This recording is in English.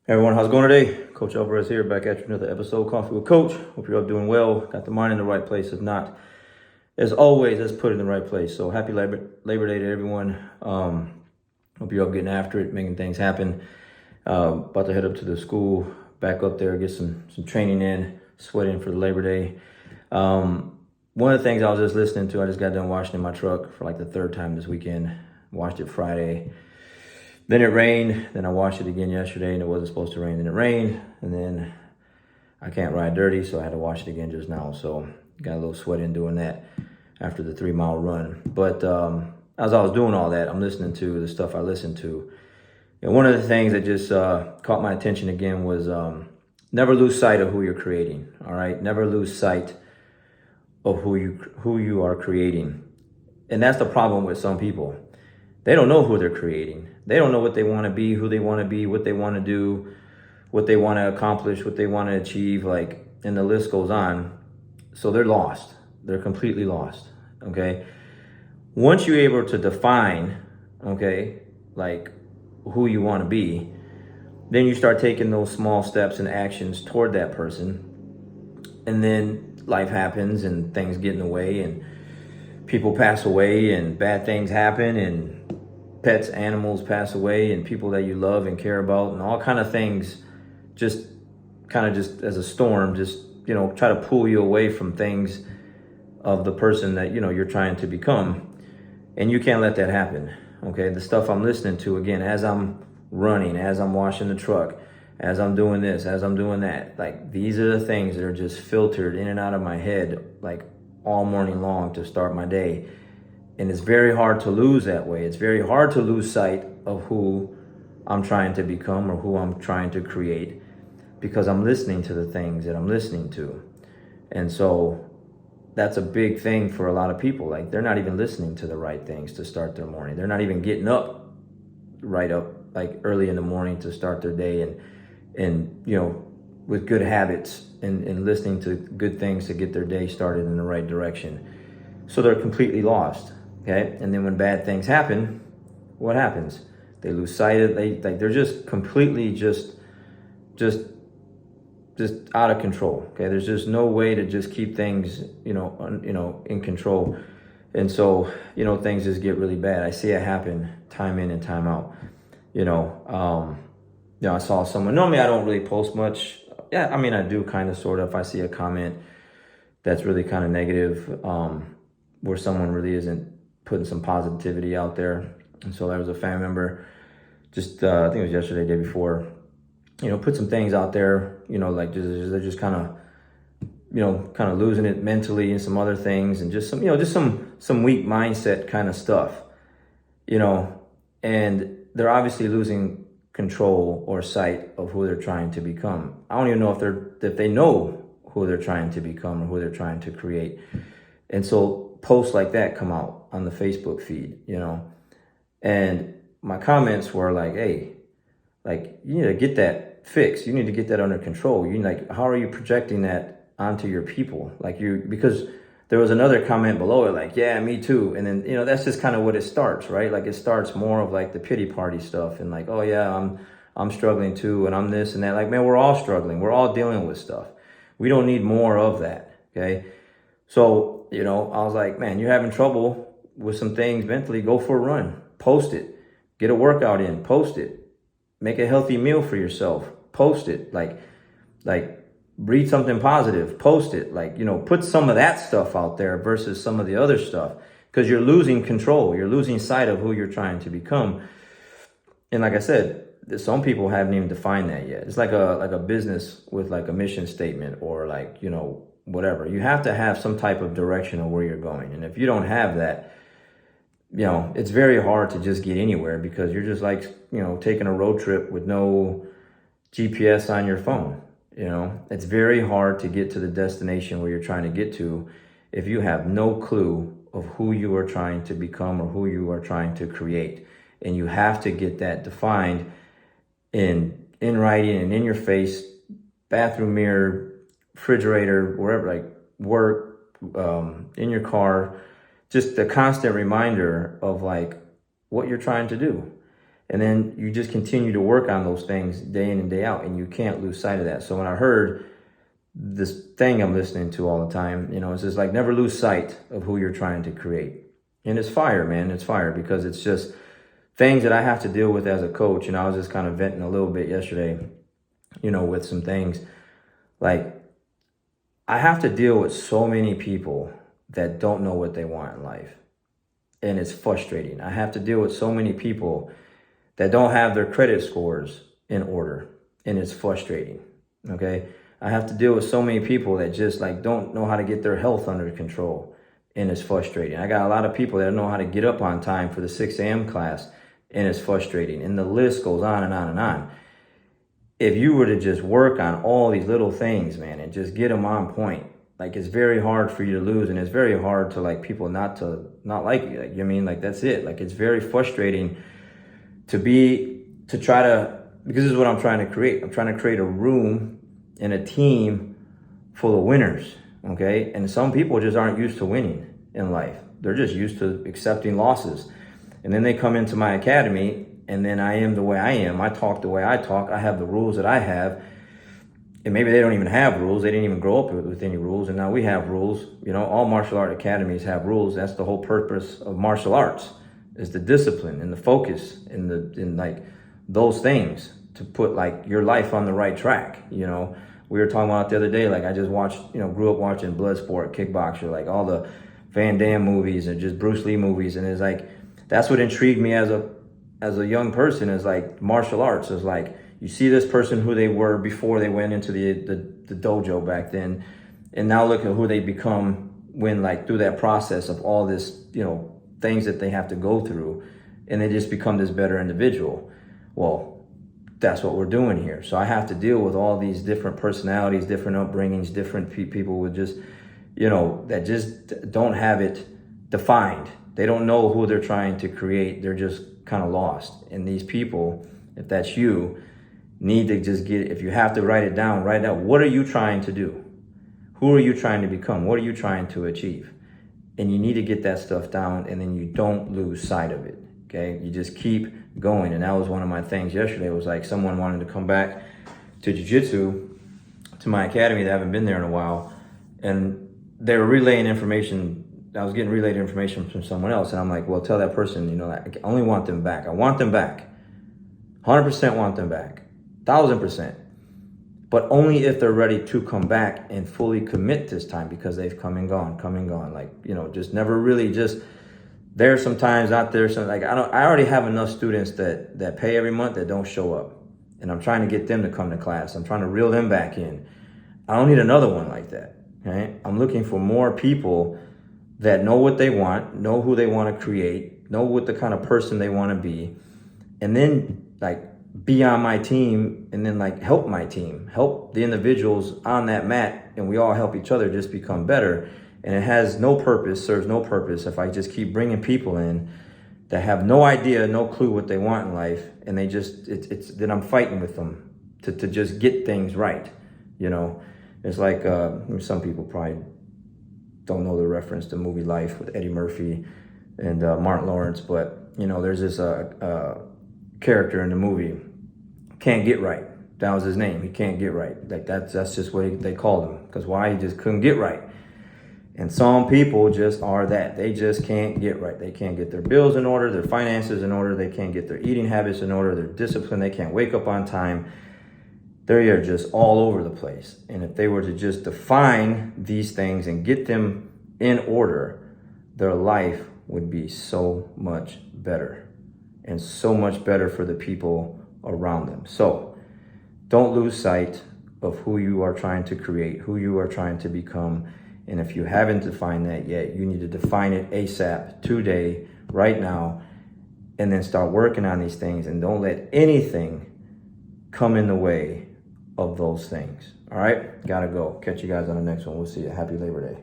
Hey everyone, how's it going today? Coach Alvarez here, back at you another episode, Coffee with Coach. Hope you're all doing well, got the mind in the right place. If not, as always, let's put it in the right place. So happy Labor Day to everyone. Hope you're all getting after it, making things happen. About to head up to the school, back up there, get some training in, sweating for the Labor Day. One of the things I was just listening to, I just got done washing in my truck for like the third time this weekend. Washed it Friday. Then it rained, then I washed it again yesterday and it wasn't supposed to rain, then it rained, and then I can't ride dirty, so I had to wash it again just now. So got a little sweat in doing that after the 3-mile run. But as I was doing all that, I'm listening to the stuff I listened to. And one of the things that just caught my attention again was never lose sight of who you're creating, all right? Never lose sight of who you are creating. And that's the problem with some people. They don't know who they're creating. They don't know what they want to be, who they want to be, what they want to do, what they want to accomplish, what they want to achieve, and the list goes on. So they're lost. They're completely lost, okay? Once you're able to define, okay, who you want to be, then you start taking those small steps and actions toward that person. And then life happens and things get in the way and people pass away and bad things happen and pets, animals pass away and people that you love and care about and all kind of things just as a storm, try to pull you away from things of the person that, you're trying to become. And you can't let that happen. Okay. The stuff I'm listening to, again, as I'm running, as I'm washing the truck, as I'm doing this, as I'm doing that, these are the things that are just filtered in and out of my head, all morning long to start my day. And it's very hard to lose that way. It's very hard to lose sight of who I'm trying to become or who I'm trying to create because I'm listening to the things that I'm listening to. And so that's a big thing for a lot of people. They're not even listening to the right things to start their morning. They're not even getting up early in the morning to start their day and with good habits and listening to good things to get their day started in the right direction. So they're completely lost. Okay. And then when bad things happen, what happens? They lose sight of they're just completely just out of control. Okay. There's just no way to just keep things, in control. And so, things just get really bad. I see it happen time in and time out. I saw someone, normally I don't really post much. Yeah. I mean, I do kind of, sort of, if I see a comment that's really kind of negative, where someone really isn't putting some positivity out there. And so there was a family member, I think it was yesterday, day before, put some things out there, they're just kind of losing it mentally and some other things and just some weak mindset kind of stuff, and they're obviously losing control or sight of who they're trying to become. I don't even know if they know who they're trying to become or who they're trying to create. And so posts like that come out on the Facebook feed, and my comments were hey, you need to get that fixed. You need to get that under control. How are you projecting that onto your people? Because there was another comment below it, yeah, me too. And then, that's just kind of what it starts, right? It starts more of the pity party stuff and oh yeah, I'm struggling too. And I'm this and that. Man, we're all struggling. We're all dealing with stuff. We don't need more of that. Okay. So, I was man, you're having trouble with some things mentally, go for a run, post it, get a workout in, post it, make a healthy meal for yourself, post it, read something positive, post it, put some of that stuff out there versus some of the other stuff, because you're losing control. You're losing sight of who you're trying to become. And like I said, some people haven't even defined that yet. It's like a business with a mission statement or whatever. You have to have some type of direction of where you're going. And if you don't have that, it's very hard to just get anywhere because you're just taking a road trip with no GPS on your phone. It's very hard to get to the destination where you're trying to get to if you have no clue of who you are trying to become or who you are trying to create. And you have to get that defined in writing and in your face, bathroom mirror, refrigerator, wherever, work, in your car, just a constant reminder of what you're trying to do. And then you just continue to work on those things day in and day out, and you can't lose sight of that. So when I heard this thing I'm listening to all the time, it's just like, never lose sight of who you're trying to create. And it's fire, man. It's fire, because it's just things that I have to deal with as a coach. I was just kind of venting a little bit yesterday, with some things. Like, I have to deal with so many people that don't know what they want in life. And it's frustrating. I have to deal with so many people that don't have their credit scores in order. And it's frustrating, okay? I have to deal with so many people that just like don't know how to get their health under control. And it's frustrating. I got a lot of people that don't know how to get up on time for the 6 a.m. class. And it's frustrating. And the list goes on and on and on. If you were to just work on all these little things, man, and just get them on point, like, it's very hard for you to lose, and it's very hard to like people not like you. Like, like, that's it. Like, it's very frustrating to try to, because this is what I'm trying to create. I'm trying to create a room and a team full of winners, okay? And some people just aren't used to winning in life. They're just used to accepting losses. And then they come into my academy, and then I am the way I am. I talk the way I talk. I have the rules that I have. And maybe they don't even have rules. They didn't even grow up with any rules. And now we have rules. All martial art academies have rules. That's the whole purpose of martial arts, is the discipline and the focus and like those things to put like your life on the right track. We were talking about it the other day, like I just watched, grew up watching Bloodsport, Kickboxer, like all the Van Damme movies and just Bruce Lee movies. And it's like, that's what intrigued me as a young person, is like martial arts. Is like, you see this person who they were before they went into the dojo back then, and now look at who they become when, like, through that process of all this, things that they have to go through, and they just become this better individual. Well, that's what we're doing here. So I have to deal with all these different personalities, different upbringings, different people with just, that just don't have it defined. They don't know who they're trying to create. They're just kind of lost. And these people, if that's you, need to just get it. If you have to write it down, write down, what are you trying to do? Who are you trying to become? What are you trying to achieve? And you need to get that stuff down, and then you don't lose sight of it, okay? You just keep going. And that was one of my things yesterday. It was like someone wanted to come back to jiu-jitsu, to my academy that I haven't been there in a while, and they were relaying information. I was getting relayed information from someone else, and I'm like, well, tell that person, I only want them back. I want them back. 100% want them back. 1,000%. But only if they're ready to come back and fully commit this time, because they've come and gone. Like, just never really just there sometimes, not there. So like, I already have enough students that pay every month that don't show up. And I'm trying to get them to come to class. I'm trying to reel them back in. I don't need another one like that, right? I'm looking for more people that know what they want, know who they want to create, know what the kind of person they want to be, and then like be on my team, and then like help my team, help the individuals on that mat, and we all help each other just become better. And it has no purpose, serves no purpose, if I just keep bringing people in that have no idea, no clue what they want in life, and they just, then I'm fighting with them to just get things right, It's like, some people probably don't know the reference to movie Life with Eddie Murphy and Martin Lawrence, but there's this character in the movie, can't get right. That was his name. He can't get right. Like that's just what they called him. Because why? He just couldn't get right. And some people just are that. They just can't get right. They can't get their bills in order, their finances in order. They can't get their eating habits in order, their discipline. They can't wake up on time. They're just all over the place. And if they were to just define these things and get them in order, their life would be so much better, and so much better for the people around them. So don't lose sight of who you are trying to create, who you are trying to become. And if you haven't defined that yet, you need to define it ASAP, today, right now, and then start working on these things. And don't let anything come in the way of those things. All right? Gotta go. Catch you guys on the next one. We'll see you. Happy Labor Day.